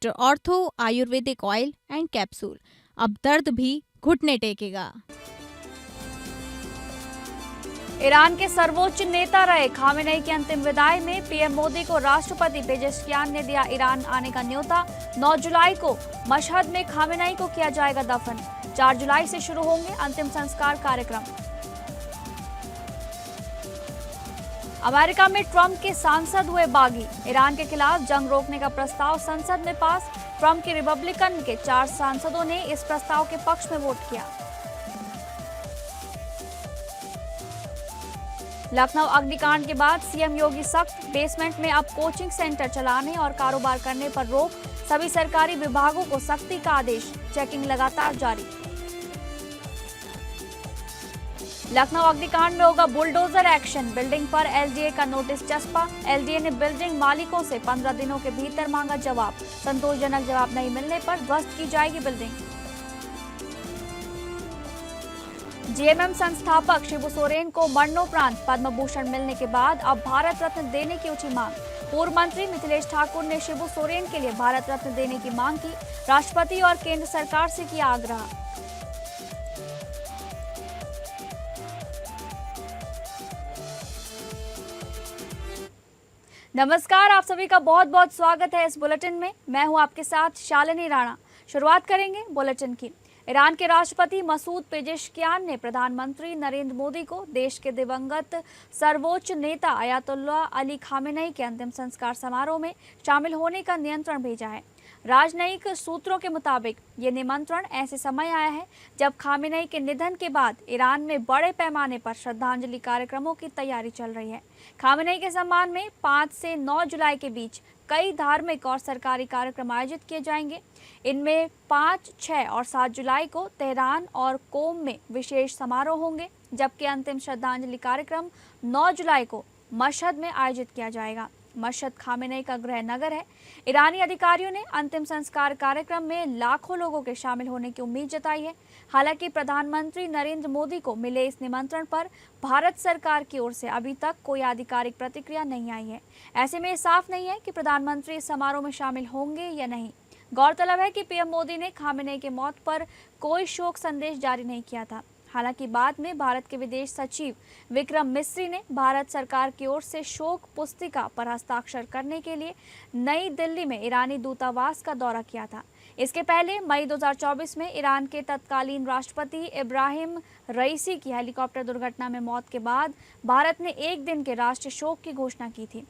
Doctor ortho Ayurvedic oil and capsule. अब दर्द भी घुटने टेकेगा। ईरान के सर्वोच्च नेता रहे खामेनेई की अंतिम विदाई में पीएम मोदी को राष्ट्रपति पेजेश्कियान ने दिया ईरान आने का न्योता। 9 जुलाई को मशहद में खामेनेई को किया जाएगा दफन। 4 जुलाई से शुरू होंगे अंतिम संस्कार कार्यक्रम। अमेरिका में ट्रंप के सांसद हुए बागी। ईरान के खिलाफ जंग रोकने का प्रस्ताव संसद में पास। ट्रंप के रिपब्लिकन के 4 सांसदों ने इस प्रस्ताव के पक्ष में वोट किया। लखनऊ अग्निकांड के बाद सीएम योगी सख्त। बेसमेंट में अब कोचिंग सेंटर चलाने और कारोबार करने पर रोक। सभी सरकारी विभागों को सख्ती का आदेश। चेकिंग लगातार जारी। लखनऊ अग्निकांड में होगा बुलडोजर एक्शन। बिल्डिंग पर एलडीए का नोटिस चस्पा। एलडीए ने बिल्डिंग मालिकों से 15 दिनों के भीतर मांगा जवाब। संतोषजनक जवाब नहीं मिलने पर ध्वस्त की जाएगी बिल्डिंग। जीएमएम संस्थापक शिबू सोरेन को मरणोपरांत पद्म भूषण मिलने के बाद अब भारत रत्न देने की उठी मांग। पूर्व मंत्री मिथिलेश ठाकुर ने शिबू सोरेन के लिए भारत रत्न देने की मांग की। राष्ट्रपति और केंद्र सरकार से किया आग्रह। नमस्कार, आप सभी का बहुत बहुत स्वागत है इस बुलेटिन में। मैं हूं आपके साथ शालिनी राणा। शुरुआत करेंगे बुलेटिन की। ईरान के राष्ट्रपति मसूद पेजेश्कियान ने प्रधानमंत्री नरेंद्र मोदी को देश के दिवंगत सर्वोच्च नेता अयातुल्लाह अली खामेनेई के अंतिम संस्कार समारोह में शामिल होने का निमंत्रण भेजा है। राजनयिक सूत्रों के मुताबिक ये निमंत्रण ऐसे समय आया है जब खामेनेई के निधन के बाद ईरान में बड़े पैमाने पर श्रद्धांजलि कार्यक्रमों की तैयारी चल रही है। खामेनेई के सम्मान में 5 से 9 जुलाई के बीच कई धार्मिक और सरकारी कार्यक्रम आयोजित किए जाएंगे। इनमें 5, 6 और 7 जुलाई को तेहरान और कोम में विशेष समारोह होंगे, जबकि अंतिम श्रद्धांजलि कार्यक्रम 9 जुलाई को मशहद में आयोजित किया जाएगा। मशहद खामेनेई का गृह नगर है। ईरानी अधिकारियों ने अंतिम संस्कार कार्यक्रम में लाखों लोगों के शामिल होने की उम्मीद जताई है। हालांकि प्रधानमंत्री नरेंद्र मोदी को मिले इस निमंत्रण पर भारत सरकार की ओर से अभी तक कोई आधिकारिक प्रतिक्रिया नहीं आई है। ऐसे में साफ नहीं है कि प्रधानमंत्री इस समारोह में शामिल होंगे या नहीं। गौरतलब है कि पीएम मोदी ने खामेनेई की मौत पर कोई शोक संदेश जारी नहीं किया था। हालांकि बाद में भारत के विदेश सचिव विक्रम मिस्री ने भारत सरकार की ओर से शोक पुस्तिका पर हस्ताक्षर करने के लिए नई दिल्ली में ईरानी दूतावास का दौरा किया था। इसके पहले मई 2024 में ईरान के तत्कालीन राष्ट्रपति इब्राहिम रईसी की हेलीकॉप्टर दुर्घटना में मौत के बाद भारत ने 1 दिन के राष्ट्रीय शोक की घोषणा की थी।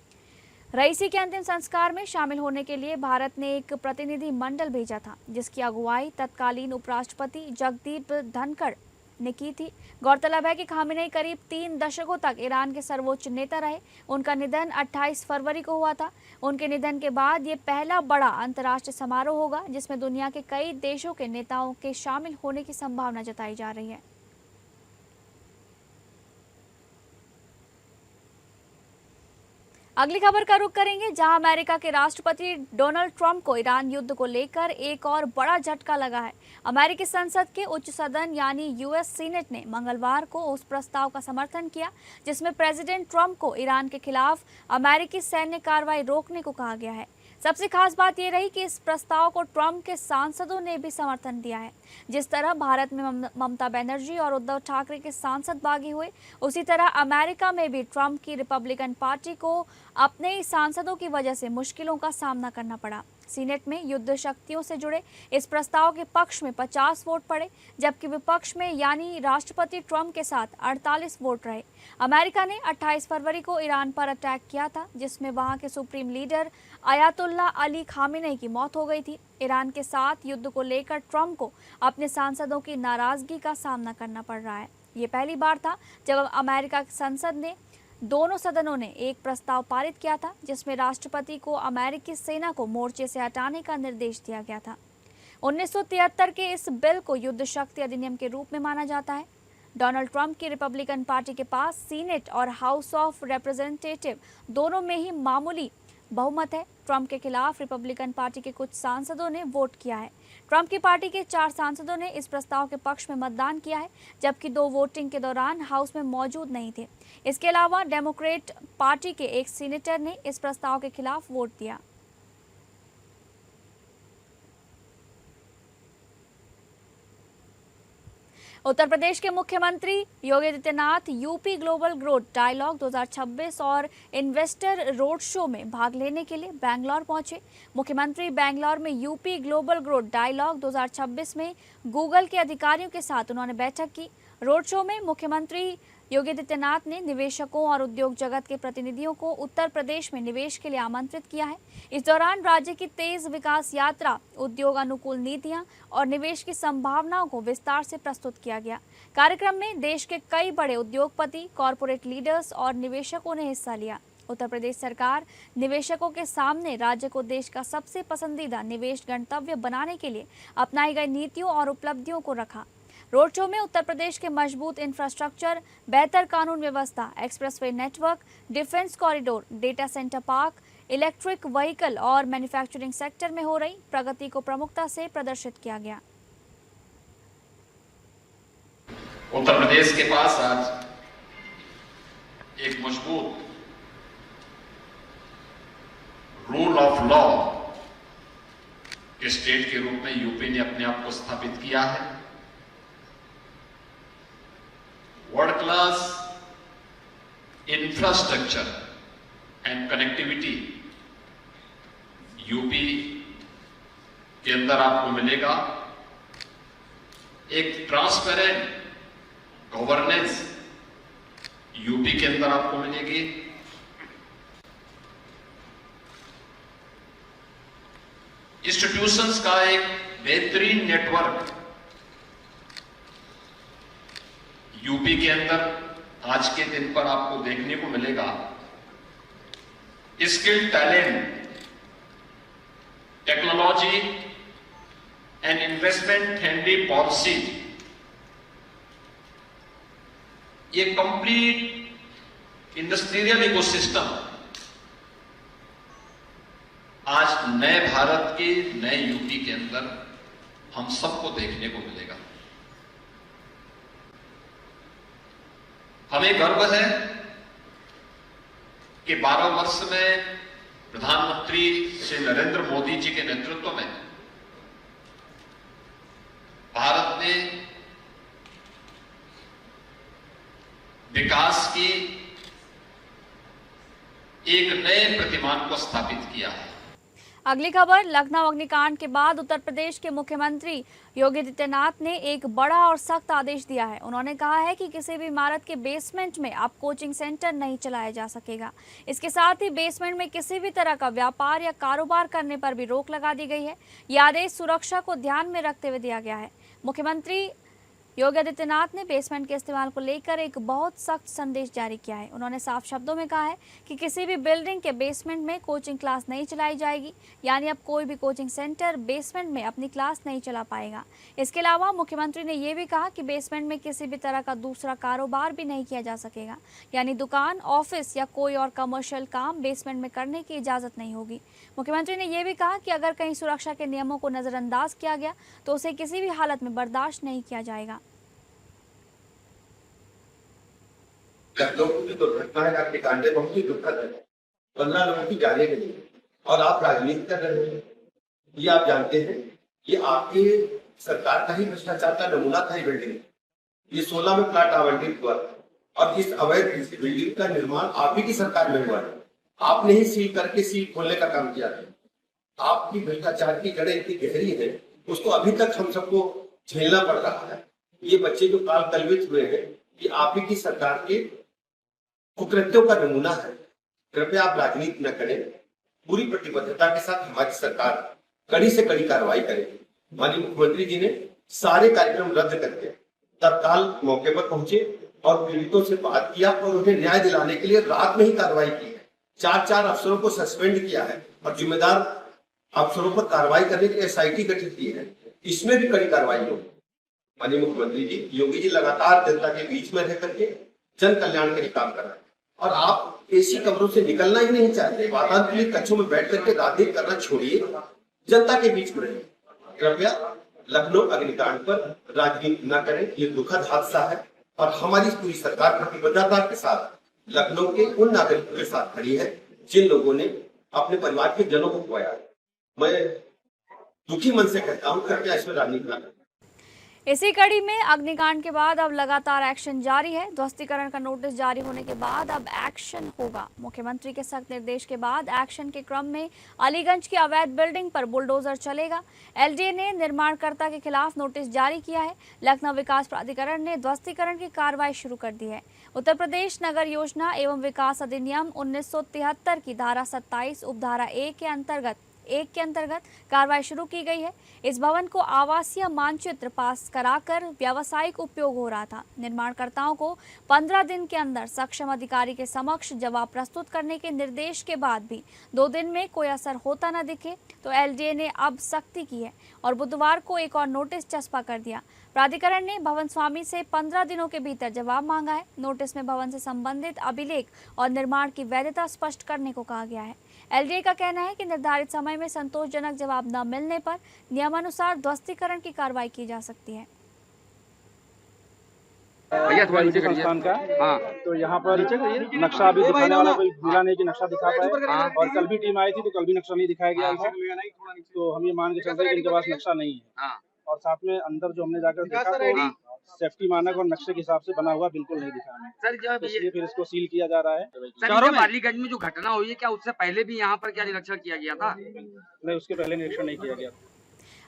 रईसी के अंतिम संस्कार में शामिल होने के लिए भारत ने एक प्रतिनिधि मंडल भेजा था, जिसकी अगुवाई तत्कालीन उपराष्ट्रपति जगदीप धनखड़ ने की थी। गौरतलब है कि खामेनेई करीब 3 दशकों तक ईरान के सर्वोच्च नेता रहे। उनका निधन 28 फरवरी को हुआ था। उनके निधन के बाद ये पहला बड़ा अंतर्राष्ट्रीय समारोह होगा जिसमें दुनिया के कई देशों के नेताओं के शामिल होने की संभावना जताई जा रही है। अगली खबर का रुख करेंगे, जहां अमेरिका के राष्ट्रपति डोनाल्ड ट्रंप को ईरान युद्ध को लेकर एक और बड़ा झटका लगा है। अमेरिकी संसद के उच्च सदन यानी यूएस सीनेट ने मंगलवार को उस प्रस्ताव का समर्थन किया जिसमें प्रेसिडेंट ट्रंप को ईरान के खिलाफ अमेरिकी सैन्य कार्रवाई रोकने को कहा गया है। सबसे खास बात यह रही कि इस प्रस्ताव को ट्रंप के सांसदों ने भी समर्थन दिया है। जिस तरह भारत में ममता बनर्जी और उद्धव ठाकरे के सांसद बागी हुए, उसी तरह अमेरिका में भी ट्रंप की रिपब्लिकन पार्टी को अपने ही सांसदों की वजह से मुश्किलों का सामना करना पड़ा। सीनेट में युद्ध शक्तियों से जुड़े इस प्रस्ताव के पक्ष में 50 वोट पड़े, जबकि विपक्ष में यानी राष्ट्रपति ट्रंप के साथ 48 वोट रहे। अमेरिका ने 28 फरवरी को ईरान पर अटैक किया था, जिसमें वहां के supreme leader Ayatollah Ali Khamenei की मौत हो गई थी। ईरान के साथ युद्ध को लेकर ट्रंप को अपने सांसदों की नाराजगी का सामना करना पड़ रहा है। ये पहली बार था जब अमेरिका की संसद ने दोनों सदनों ने एक प्रस्ताव पारित किया था जिसमें राष्ट्रपति को अमेरिकी सेना को मोर्चे से हटाने का निर्देश दिया गया था। 1973 के इस बिल को युद्ध शक्ति अधिनियम के रूप में माना जाता है। डोनाल्ड ट्रंप की रिपब्लिकन पार्टी के पास सीनेट और हाउस ऑफ रिप्रेजेंटेटिव दोनों में ही मामूली बहुमत है। ट्रंप के खिलाफ रिपब्लिकन पार्टी के कुछ सांसदों ने वोट किया है। ट्रंप की पार्टी के 4 सांसदों ने इस प्रस्ताव के पक्ष में मतदान किया है, जबकि 2 वोटिंग के दौरान हाउस में मौजूद नहीं थे। इसके अलावा डेमोक्रेट पार्टी के एक सीनेटर ने इस प्रस्ताव के खिलाफ वोट दिया। उत्तर प्रदेश के मुख्यमंत्री Yogi Adityanath UP global growth dialogue 2026 और इन्वेस्टर रोड शो में भाग लेने के लिए बैंगलोर पहुंचे। मुख्यमंत्री बैंगलोर में यूपी ग्लोबल ग्रोथ डायलॉग 2026 में गूगल के अधिकारियों के साथ उन्होंने बैठक की। रोड शो में मुख्यमंत्री योगी आदित्यनाथ ने निवेशकों और उद्योग जगत के प्रतिनिधियों को उत्तर प्रदेश में निवेश के लिए आमंत्रित किया है। इस दौरान राज्य की तेज विकास यात्रा, उद्योग अनुकूल नीतियां और निवेश की संभावनाओं को विस्तार से प्रस्तुत किया गया। कार्यक्रम में देश के कई बड़े उद्योगपति, कॉरपोरेट लीडर्स और निवेशकों ने हिस्सा लिया। उत्तर प्रदेश सरकार निवेशकों के सामने राज्य को देश का सबसे पसंदीदा निवेश गंतव्य बनाने के लिए अपनाई गई नीतियों और उपलब्धियों को रखा। रोड शो में उत्तर प्रदेश के मजबूत इंफ्रास्ट्रक्चर, बेहतर कानून व्यवस्था, expressway network, defence corridor, data centre park, electric vehicle और मैन्युफैक्चरिंग सेक्टर में हो रही प्रगति को प्रमुखता से प्रदर्शित किया गया। उत्तर प्रदेश के पास आज एक मजबूत रूल ऑफ लॉ के स्टेट के रूप में यूपी ने अपने आप को स्थापित किया है। World class infrastructure and connectivity UP के अंदर आपको मिलेगा। एक ट्रांसपेरेंट गवर्नेंस यूपी के अंदर आपको मिलेगी। इंस्टीट्यूशंस का एक बेहतरीन नेटवर्क यूपी के अंदर आज के दिन पर आपको देखने को मिलेगा। Skill, talent, technology and investment friendly policy, ये कंप्लीट इंडस्ट्रियल इकोसिस्टम आज नए भारत के नए यूपी के अंदर हम सबको देखने को मिलेगा। हमें गर्व है कि 12 वर्ष में प्रधानमंत्री श्री नरेंद्र मोदी जी के नेतृत्व में भारत ने विकास की एक नए प्रतिमान को स्थापित किया है। अगली खबर, लखनऊ अग्निकांड के बाद उत्तर प्रदेश के मुख्यमंत्री योगी आदित्यनाथ ने एक बड़ा और सख्त आदेश दिया है। उन्होंने कहा है कि किसी भी इमारत के बेसमेंट में अब कोचिंग सेंटर नहीं चलाया जा सकेगा। इसके साथ ही बेसमेंट में किसी भी तरह का व्यापार या कारोबार करने पर भी रोक लगा दी गई है। यह आदेश सुरक्षा को ध्यान में रखते हुए दिया गया है। मुख्यमंत्री योगी आदित्यनाथ ने बेसमेंट के इस्तेमाल को लेकर एक बहुत सख्त संदेश जारी किया है। उन्होंने साफ शब्दों में कहा है कि किसी भी बिल्डिंग के बेसमेंट में कोचिंग क्लास नहीं चलाई जाएगी, यानी अब कोई भी कोचिंग सेंटर बेसमेंट में अपनी क्लास नहीं चला पाएगा। इसके अलावा मुख्यमंत्री ने यह भी कहा कि बेसमेंट में किसी भी तरह का दूसरा कारोबार भी नहीं किया जा सकेगा, यानी दुकान, ऑफिस या कोई और कमर्शियल काम बेसमेंट में करने की इजाज़त नहीं होगी। मुख्यमंत्री ने यह भी कहा कि अगर कहीं सुरक्षा के नियमों को नज़रअंदाज किया गया तो उसे किसी भी हालत में बर्दाश्त नहीं किया जाएगा। लखनऊ की दुर्घटना है, आपके कांडे बहुत ही दुखद है। 15 लोगों की जाने के लिए और आप राजनीति कर रहे हैं, ये आप जानते हैं। ये आपके सरकार का ही भ्रष्टाचार का नमूना था। ये बिल्डिंग, ये 16 में प्लाट आवंटित हुआ और इस अवैध बिल्डिंग का निर्माण आप ही की सरकार में हुआ है। आपने ही सील करके सील खोलने का काम किया है। आपकी भ्रष्टाचार की जड़ें इतनी गहरी है, उसको अभी तक हम सबको झेलना पड़ रहा है। ये बच्चे जो काल कलवित हुए हैं, ये आप ही की सरकार के कुकृत्यों का नमूना है। कृपया आप राजनीति न करें। पूरी प्रतिबद्धता के साथ हमारी सरकार कड़ी से कड़ी कार्रवाई करेगी। माननीय मुख्यमंत्री जी ने सारे कार्यक्रम रद्द करके तत्काल मौके पर पहुंचे और पीड़ितों से बात किया और उन्हें न्याय दिलाने के लिए रात में ही कार्रवाई की है। 4 अफसरों को सस्पेंड किया है और जिम्मेदार अफसरों पर कार्रवाई करने के लिए SIT गठित की है। इसमें भी कड़ी कार्रवाई होगी। माननीय मुख्यमंत्री जी, योगी जी लगातार जनता के बीच में रह करके जन कल्याण के लिए काम कर रहे हैं और आप एसी कमरों से निकलना ही नहीं चाहते। वातानुकूलित कक्षों में बैठ करके राजनीति करना छोड़िए, जनता के बीच में रहिए। कृपया लखनऊ अग्निकांड पर राजनीति न करें। ये दुखद हादसा है और हमारी पूरी सरकार प्रतिबद्धता के साथ लखनऊ के उन नागरिकों के साथ खड़ी है जिन लोगों ने अपने परिवार के जनों को खोया। मैं दुखी मन से कहता हूँ, कृपया इसमें राजनीति न करें। इसी कड़ी में अग्निकांड के बाद अब लगातार एक्शन जारी है। ध्वस्तीकरण का नोटिस जारी होने के बाद अब एक्शन होगा। मुख्यमंत्री के सख्त निर्देश के बाद एक्शन के क्रम में अलीगंज की अवैध बिल्डिंग पर बुलडोजर चलेगा। एलडीए ने निर्माणकर्ता के खिलाफ नोटिस जारी किया है। लखनऊ विकास प्राधिकरण ने ध्वस्तीकरण की कार्रवाई शुरू कर दी है। उत्तर प्रदेश नगर योजना एवं विकास अधिनियम 1973 की धारा 27 उपधारा 1 के अंतर्गत कार्रवाई शुरू की गई है। इस भवन को आवासीय मानचित्र पास कराकर व्यावसायिक उपयोग हो रहा था। निर्माणकर्ताओं को 15 दिन के अंदर सक्षम अधिकारी के समक्ष जवाब प्रस्तुत करने के निर्देश के बाद भी 2 दिन में कोई असर होता न दिखे तो एलडीए ने अब सख्ती की है और बुधवार को एक और नोटिस चस्पा कर दिया। प्राधिकरण ने भवन स्वामी से 15 दिनों के भीतर जवाब मांगा है। नोटिस में भवन से संबंधित अभिलेख और निर्माण की वैधता स्पष्ट करने को कहा गया है। एलडीए का कहना है कि निर्धारित समय में संतोषजनक जवाब न मिलने पर नियमानुसार ध्वस्तीकरण की कार्रवाई की जा सकती है। भैया थोड़ा नीचे करिए। संस्थान का हाँ, तो यहाँ पर नक्शा अभी दिखाने वाला कोई मिला नहीं कि नक्शा दिखा पाए। और कल भी टीम आई थी तो कल भी नक्शा नहीं दिखाया गया था। तो हम ये मान के चलते हैं कि इनके पास नक्शा नहीं है। और साथ में अंदर जो हमने जाकर देखा तो सेफ्टी मानक और नक्शे के हिसाब से बना हुआ बिल्कुल नहीं दिखा हमें। सर इसलिए फिर इसको सील किया जा रहा है। सर अलीगंज में जो घटना हुई है क्या उससे पहले भी यहाँ पर क्या निरीक्षण किया गया था? नहीं, उसके पहले निरीक्षण नहीं किया गया।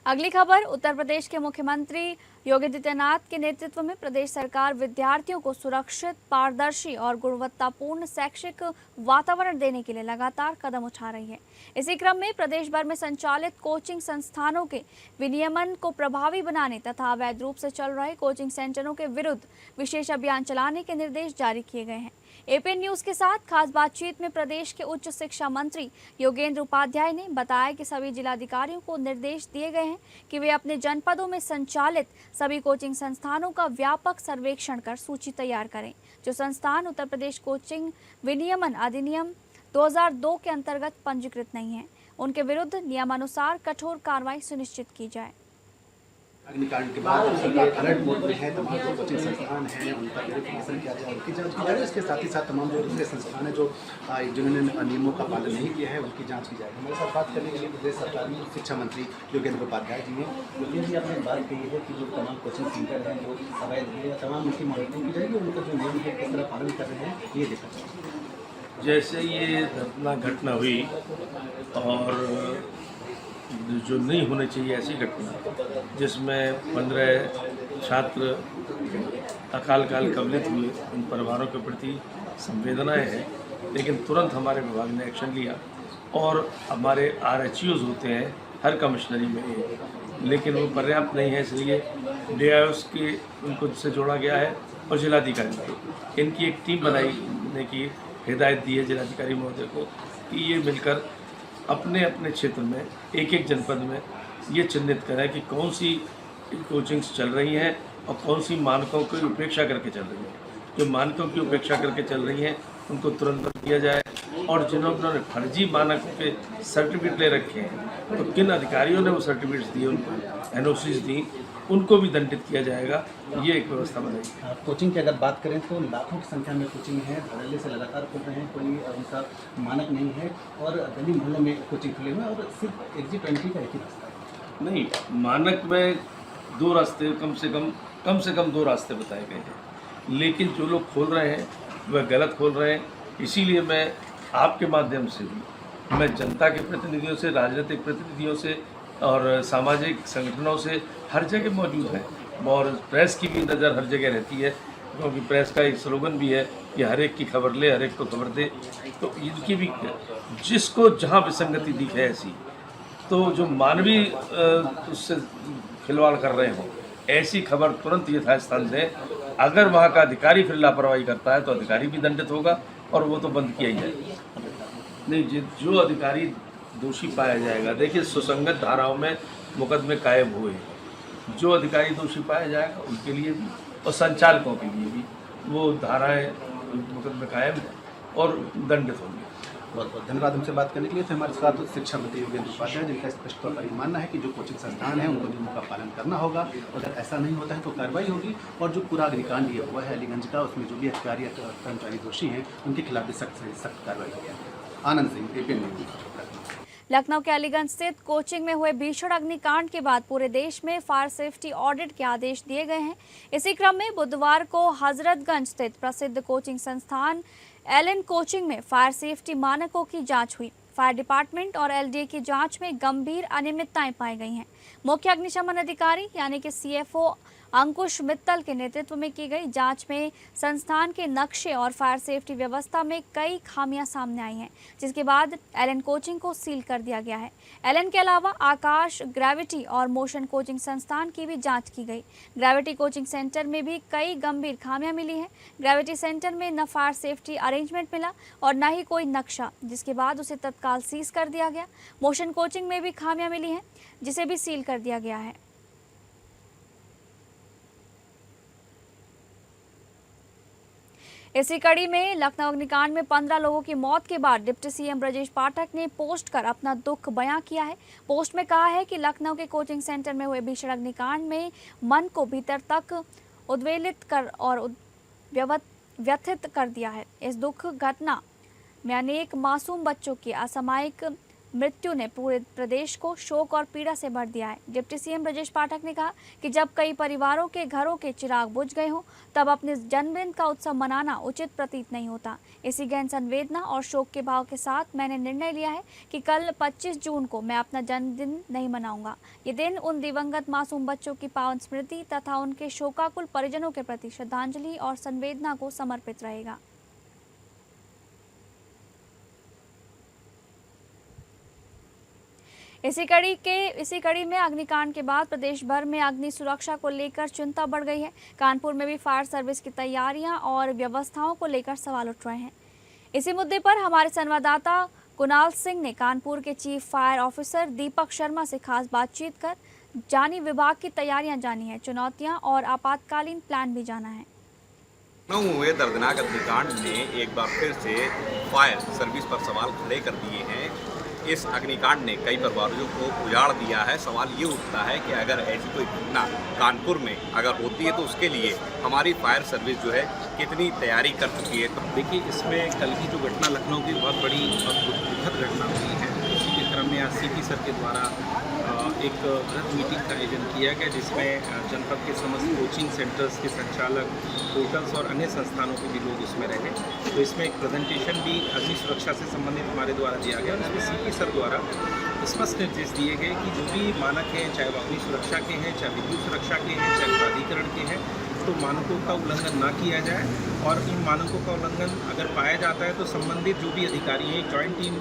अगली खबर, उत्तर प्रदेश के मुख्यमंत्री योगी आदित्यनाथ के नेतृत्व में प्रदेश सरकार विद्यार्थियों को सुरक्षित, पारदर्शी और गुणवत्तापूर्ण शैक्षिक वातावरण देने के लिए लगातार कदम उठा रही है। इसी क्रम में प्रदेश भर में संचालित कोचिंग संस्थानों के विनियमन को प्रभावी बनाने तथा अवैध रूप से चल रहे कोचिंग सेंटरों के विरुद्ध विशेष अभियान चलाने के निर्देश जारी किए गए हैं। एपीएन न्यूज के साथ खास बातचीत में प्रदेश के उच्च शिक्षा मंत्री योगेंद्र उपाध्याय ने बताया कि सभी जिलाधिकारियों को निर्देश दिए गए हैं कि वे अपने जनपदों में संचालित सभी कोचिंग संस्थानों का व्यापक सर्वेक्षण कर सूची तैयार करें। जो संस्थान उत्तर प्रदेश कोचिंग विनियमन अधिनियम 2002 के अंतर्गत पंजीकृत नहीं है, उनके विरुद्ध नियमानुसार कठोर कार्रवाई सुनिश्चित की जाए। अग्निकांड के बाद सरकार अलर्ट मोड में है। तमाम जो कोचिंग संस्थान हैं उनका वेरिफिकेशन किया जाए, उनकी जांच की जाए। इसके साथ ही साथ तमाम जो दूसरे संस्थान हैं जो जिन्होंने नियमों का पालन नहीं किया है उनकी जांच की जाए। हमारे साथ बात करने के लिए प्रदेश सरकार में शिक्षा मंत्री योगेंद्र उपाध्याय जी हैं। योगेंद्र जी, आपने बात कही है कि जो तमाम कोचिंग सेंटर हैं वो अवैध है, तमाम उनकी मॉनिटरिंग की जाएगी, उनका जो नियम है किस तरह पालन कर रहे हैं ये देखा जाए। जैसे ये घटना हुई और जो नहीं होनी चाहिए ऐसी घटना जिसमें 15 छात्र अकाल कवलित हुए, उन परिवारों के प्रति संवेदनाएं हैं, लेकिन तुरंत हमारे विभाग ने एक्शन लिया और हमारे RHUs होते हैं हर कमिश्नरी में, लेकिन वो पर्याप्त नहीं है, इसलिए DIOs के उनको से जोड़ा गया है और जिलाधिकारी को इनकी एक टीम बनाने की हिदायत दी है जिलाधिकारी महोदय को कि ये मिलकर अपने अपने क्षेत्र में एक जनपद में ये चिन्हित करें कि कौन सी कोचिंग्स चल रही हैं और कौन सी मानकों की उपेक्षा करके चल रही हैं। जो मानकों की उपेक्षा करके चल रही हैं उनको तुरंत बंद किया जाए और जिन्होंने फर्जी मानकों के सर्टिफिकेट ले रखे हैं तो किन अधिकारियों ने वो सर्टिफिकेट्स दिए, उनको NOCs दी, उनको भी दंडित किया जाएगा। ये एक व्यवस्था बनाई। कोचिंग की अगर बात करें तो लाखों की संख्या में कोचिंग है, धड़ल्ले से लगातार खुल रहे हैं, कोई उनका मानक नहीं है और गली मोहल्लों में कोचिंग खुले हुए और सिर्फ एग्जिट एंट्री का एक ही रास्ता है। नहीं, मानक में 2 रास्ते कम से कम 2 रास्ते बताए गए हैं, लेकिन जो लोग खोल रहे हैं वह गलत खोल रहे हैं। इसीलिए मैं आपके माध्यम से भी मैं जनता के प्रतिनिधियों से, राजनीतिक प्रतिनिधियों से और सामाजिक संगठनों से हर जगह मौजूद है और प्रेस की भी नज़र हर जगह रहती है, क्योंकि प्रेस का एक स्लोगन भी है कि हर एक की खबर ले, हर एक को खबर दे। तो इनकी भी जिसको जहाँ विसंगति दिखे ऐसी, तो जो मानवीय उससे खिलवाड़ कर रहे हो ऐसी खबर तुरंत यथास्थान दें। अगर वहाँ का अधिकारी फिर लापरवाही करता है तो अधिकारी भी दंडित होगा और वो तो बंद किया ही जाएगा। नहीं, जो अधिकारी दोषी पाया जाएगा, देखिए सुसंगत धाराओं में मुकदमे कायम हुए, जो अधिकारी दोषी पाया जाएगा उनके लिए भी और संचालकों के लिए भी वो धाराएं मुकदमे कायम और दंडित होंगे। बहुत बहुत धन्यवाद हमसे बात करने के लिए। तो हमारे साथ शिक्षा मंत्री योगेंद्र उपाध्याय, जिनका स्पष्ट तौर पर मानना है कि जो कोचिंग संस्थान है उनको नियमों का पालन करना होगा, अगर ऐसा नहीं होता है तो कार्रवाई होगी और जो पूरा अग्निकांड ये हुआ है अलीगंज का, उसमें जो भी अधिकारी कर्मचारी दोषी हैं उनके खिलाफ भी सख्त से सख्त कार्रवाई होगी। Anand Singh, APN news. लखनऊ के अलीगंज स्थित कोचिंग में हुए भीषण अग्निकांड के बाद पूरे देश में फायर सेफ्टी ऑडिट के आदेश दिए गए हैं। इसी क्रम में बुधवार को हजरतगंज स्थित प्रसिद्ध कोचिंग संस्थान एलन कोचिंग में फायर सेफ्टी मानकों की जांच हुई। फायर डिपार्टमेंट और एलडीए की जांच में गंभीर अनियमितताएं पाई गई हैं। मुख्य अग्निशमन अधिकारी यानी कि सीएफओ अंकुश मित्तल के नेतृत्व में की गई जांच में संस्थान के नक्शे और फायर सेफ्टी व्यवस्था में कई खामियां सामने आई हैं, जिसके बाद एलन कोचिंग को सील कर दिया गया है। एलन के अलावा आकाश, ग्रेविटी और मोशन कोचिंग संस्थान की भी जांच की गई। ग्रेविटी कोचिंग सेंटर में भी कई गंभीर खामियां मिली हैं। ग्रेविटी सेंटर में न फायर सेफ्टी अरेंजमेंट मिला और न ही कोई नक्शा, जिसके बाद उसे तत्काल सीज कर दिया गया। मोशन कोचिंग में भी खामियां मिली हैं, जिसे भी सील कर दिया गया है। इसी कड़ी में लखनऊ अग्निकांड में 15 लोगों की मौत के बाद डिप्टी सीएम ब्रजेश पाठक ने पोस्ट कर अपना दुख बयां किया है। पोस्ट में कहा है कि लखनऊ के कोचिंग सेंटर में हुए भीषण अग्निकांड में मन को भीतर तक उद्वेलित कर और व्यथित कर दिया है। इस दुख घटना में अनेक मासूम बच्चों की असामयिक मृत्यु ने पूरे प्रदेश को शोक और पीड़ा से भर दिया है। डिप्टी सीएम ब्रजेश पाठक ने कहा कि जब कई परिवारों के घरों के चिराग बुझ गए हों, तब अपने जन्मदिन का उत्सव मनाना उचित प्रतीत नहीं होता। इसी गहन संवेदना और शोक के भाव के साथ मैंने निर्णय लिया है कि कल 25 जून को मैं अपना जन्मदिन नहीं मनाऊंगा। ये दिन उन दिवंगत मासूम बच्चों की पावन स्मृति तथा उनके शोकाकुल परिजनों के प्रति श्रद्धांजलि और संवेदना को समर्पित रहेगा। इसी कड़ी में अग्निकांड के बाद प्रदेश भर में अग्नि सुरक्षा को लेकर चिंता बढ़ गई है। कानपुर में भी फायर सर्विस की तैयारियां और व्यवस्थाओं को लेकर सवाल उठ रहे हैं। इसी मुद्दे पर हमारे संवाददाता कुणाल सिंह ने कानपुर के chief fire officer Deepak Sharma से खास बातचीत कर जानी विभाग की तैयारियां जानी है, चुनौतियां और आपातकालीन प्लान भी जाना है। लखनऊ हुए दर्दनाक अग्निकांड ने एक बार फिर से फायर सर्विस पर सवाल खड़े कर दिए हैं। इस अग्निकांड ने कई परिवारों को उजाड़ दिया है। सवाल ये उठता है कि अगर ऐसी कोई घटना कानपुर में अगर होती है तो उसके लिए हमारी फायर सर्विस जो है कितनी तैयारी कर चुकी है। देखिए, इसमें कल की जो घटना लखनऊ की बहुत बड़ी और दुखद घटना हुई है। उसी के क्रम में आज सीपी सर के द्वारा एक बृहद मीटिंग का आयोजन किया गया, जिसमें जनपद के समस्त कोचिंग सेंटर्स के संचालक, होटल्स और अन्य संस्थानों के भी लोग उसमें रहे। तो इसमें एक प्रेजेंटेशन भी अग्नि सुरक्षा से संबंधित हमारे द्वारा दिया गया। उसमें सीपी सर द्वारा स्पष्ट निर्देश दिए गए कि जो भी मानक हैं, चाहे वो अग्नि सुरक्षा के हैं, चाहे विद्युत सुरक्षा के हैं, चाहे प्राधिकरण के हैं, तो मानकों का उल्लंघन ना किया जाए। और इन मानकों का उल्लंघन अगर पाया जाता है तो संबंधित जो भी अधिकारी हैं, जॉइंट टीम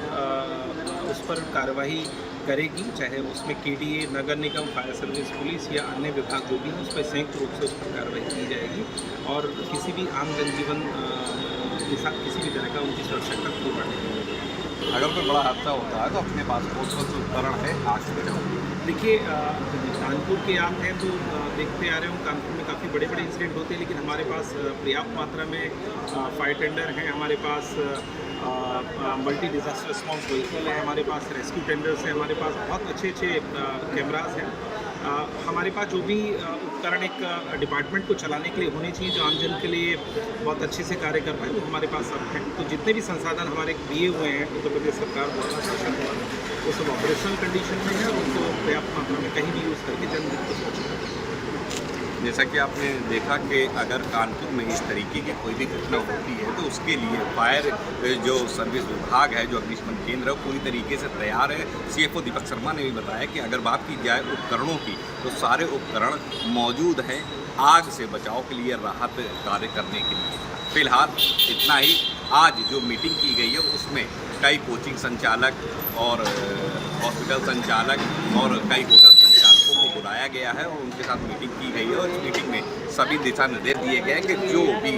उस पर कार्रवाई करेगी, चाहे उसमें केडीए, नगर निगम, फायर सर्विस, पुलिस या अन्य विभाग जो भी हैं उस पर संयुक्त रूप से उस पर कार्रवाई की जाएगी। और किसी भी आम जनजीवन के साथ किसी भी तरह का उनकी सुरक्षा का कोई बढ़ने नहीं होगी। अगर कोई बड़ा हादसा होता है तो अपने पास कौन कौन से उपकरण है आग से बचाव? देखिए, कानपुर के आप हैं तो देखते आ रहे हो, कानपुर में काफ़ी बड़े बड़े इंसिडेंट होते हैं, लेकिन हमारे पास पर्याप्त मात्रा में फायर टेंडर हैं, हमारे पास मल्टी डिजास्टर रिस्पॉन्स व्हीकल है, हमारे पास रेस्क्यू टेंडर्स हैं, हमारे पास बहुत अच्छे कैमरास हैं। हमारे पास जो भी उपकरण एक डिपार्टमेंट को चलाने के लिए होने चाहिए, जो आमजन के लिए बहुत अच्छे से कार्य कर पाए, वो हमारे पास सब हैं। तो जितने भी संसाधन हमारे दिए हुए हैं उत्तर प्रदेश सरकार द्वारा, शासन द्वारा, वो सब ऑपरेशनल कंडीशन में है, उनको पर्याप्त मात्रा में कहीं भी यूज़ करके जनहित को सुरक्षित करें। जैसा कि आपने देखा कि अगर कानपुर में इस तरीके की कोई भी घटना होती है तो उसके लिए फायर जो सर्विस विभाग है, जो अग्निशमन केंद्र है, पूरी तरीके से तैयार है। सीएफओ दीपक शर्मा ने भी बताया कि अगर बात की जाए उपकरणों की तो सारे उपकरण मौजूद हैं आग से बचाव के लिए, राहत कार्य करने के लिए। फिलहाल इतना ही। आज जो मीटिंग की गई है उसमें कई कोचिंग संचालक और हॉस्पिटल संचालक और कई होटल संचालकों को बुलाया गया है और उनके साथ मीटिंग की गई है। और इस मीटिंग में सभी दिशा निर्देश दिए गए हैं कि जो भी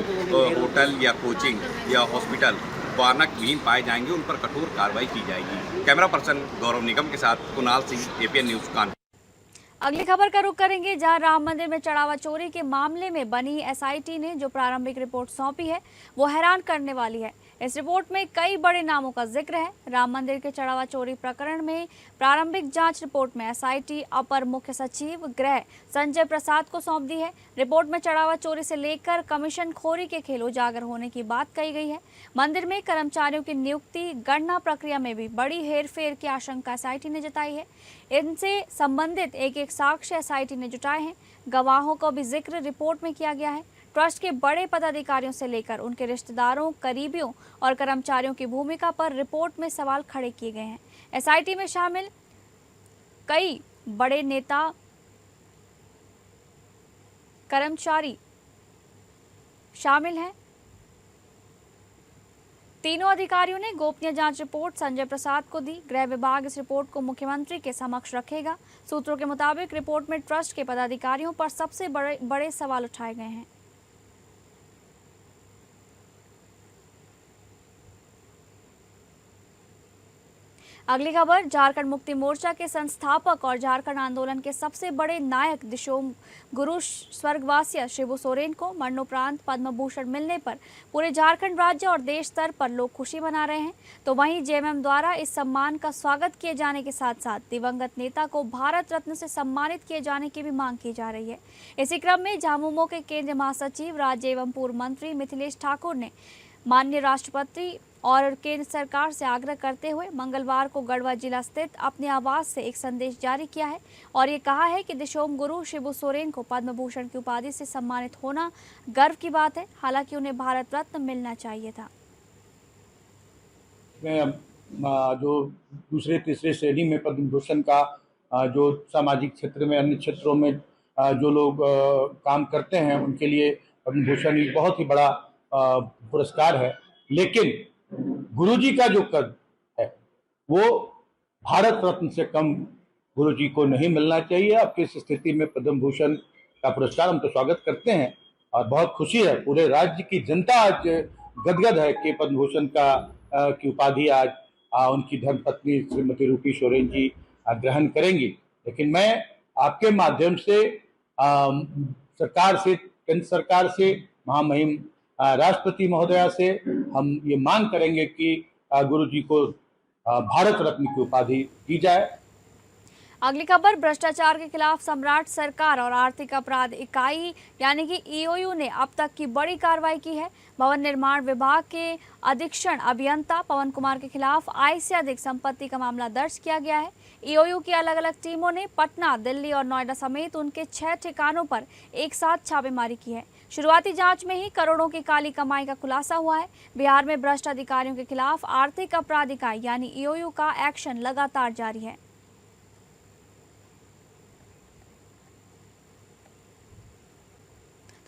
होटल या कोचिंग या हॉस्पिटल मानक विहीन पाए जाएंगे उन पर कठोर कार्रवाई की जाएगी। कैमरा पर्सन गौरव निगम के साथ कुणाल सिंह, एपीएन न्यूज़ कानपुर। अगली खबर का रुख करेंगे, जहां राम मंदिर में चढ़ावा चोरी के मामले में बनी एसआईटी ने जो प्रारंभिक रिपोर्ट सौंपी है वो हैरान करने वाली है। इस रिपोर्ट में कई बड़े नामों का जिक्र है। राम मंदिर के चढ़ावा चोरी प्रकरण में प्रारंभिक जांच रिपोर्ट में एसआईटी अपर मुख्य सचिव गृह संजय प्रसाद को सौंप दी है। रिपोर्ट में चढ़ावा चोरी से लेकर कमीशन खोरी के खेल उजागर होने की बात कही गई है। मंदिर में कर्मचारियों की नियुक्ति गणना प्रक्रिया में भी बड़ी हेरफेर की आशंका एसआईटी ने जताई है। इनसे संबंधित एक साक्ष्य एसआईटी ने जुटाए हैं। गवाहों का भी जिक्र रिपोर्ट में किया गया है। ट्रस्ट के बड़े पदाधिकारियों से लेकर उनके रिश्तेदारों, करीबियों और कर्मचारियों की भूमिका पर रिपोर्ट में सवाल खड़े किए गए हैं। एसआईटी में शामिल कई बड़े नेता, कर्मचारी शामिल हैं। तीनों अधिकारियों ने गोपनीय जांच रिपोर्ट संजय प्रसाद को दी। गृह विभाग इस रिपोर्ट को मुख्यमंत्री के समक्ष रखेगा। सूत्रों के मुताबिक रिपोर्ट में ट्रस्ट के पदाधिकारियों पर सबसे बड़े सवाल उठाए गए हैं। अगली खबर, झारखंड मुक्ति मोर्चा के संस्थापक और झारखंड आंदोलन के सबसे बड़े नायक दिशोम गुरु स्वर्गवासी शिबू सोरेन को मरणोपरांत पद्म भूषण मिलने पर पूरे झारखंड राज्य और देश स्तर पर लोग खुशी मना रहे हैं। तो वहीं जेएमएम द्वारा इस सम्मान का स्वागत किए जाने के साथ साथ दिवंगत नेता को भारत रत्न से सम्मानित किए जाने की भी मांग की जा रही है। इसी क्रम में झामुमो के केंद्रीय महासचिव राज्य एवं पूर्व मंत्री मिथिलेश ठाकुर ने माननीय राष्ट्रपति और केंद्र सरकार से आग्रह करते हुए मंगलवार को गढ़वा जिला स्थित अपने आवास से एक संदेश जारी किया है और ये कहा है कि दिशोम गुरु शिबू सोरेन को पद्म भूषण की उपाधि से सम्मानित होना गर्व की बात है। हालांकि उन्हें भारत रत्न मिलना चाहिए था। जो दूसरे तीसरे श्रेणी में पद्म भूषण का जो सामाजिक क्षेत्र में, अन्य क्षेत्रों में जो लोग काम करते हैं उनके लिए पद्म भूषण एक बहुत ही बड़ा पुरस्कार है। लेकिन गुरुजी का जो कद है वो भारत रत्न से कम गुरुजी को नहीं मिलना चाहिए। अब की स्थिति में पद्म भूषण का पुरस्कार हम तो स्वागत करते हैं और बहुत खुशी है। पूरे राज्य की जनता आज गदगद है कि पद्म भूषण की उपाधि आज उनकी धर्मपत्नी श्रीमती रूपी सोरेन जी ग्रहण करेंगी। लेकिन मैं आपके माध्यम से सरकार से, केंद्र सरकार से, महामहिम राष्ट्रपति महोदया से हम ये मांग करेंगे कि गुरुजी को भारत रत्न की उपाधि दी जाए। अगली खबर, भ्रष्टाचार के खिलाफ सम्राट सरकार और आर्थिक अपराध इकाई यानी कि ईओयू ने अब तक की बड़ी कार्रवाई की है। भवन निर्माण विभाग के अधीक्षण अभियंता पवन कुमार के खिलाफ आय से अधिक संपत्ति का मामला दर्ज किया गया है। ईओयू की अलग अलग टीमों ने पटना, दिल्ली और नोएडा समेत उनके 6 ठिकानों पर एक साथ छापेमारी की है। शुरुआती जांच में ही करोड़ों की काली कमाई का खुलासा हुआ है। बिहार में भ्रष्ट अधिकारियों के खिलाफ आर्थिक अपराध इकाई यानी ईओयू का एक्शन लगातार जारी है।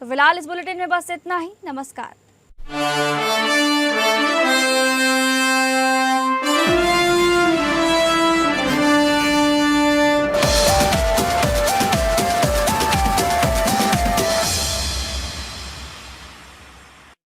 तो फिलहाल इस बुलेटिन में बस इतना ही। नमस्कार।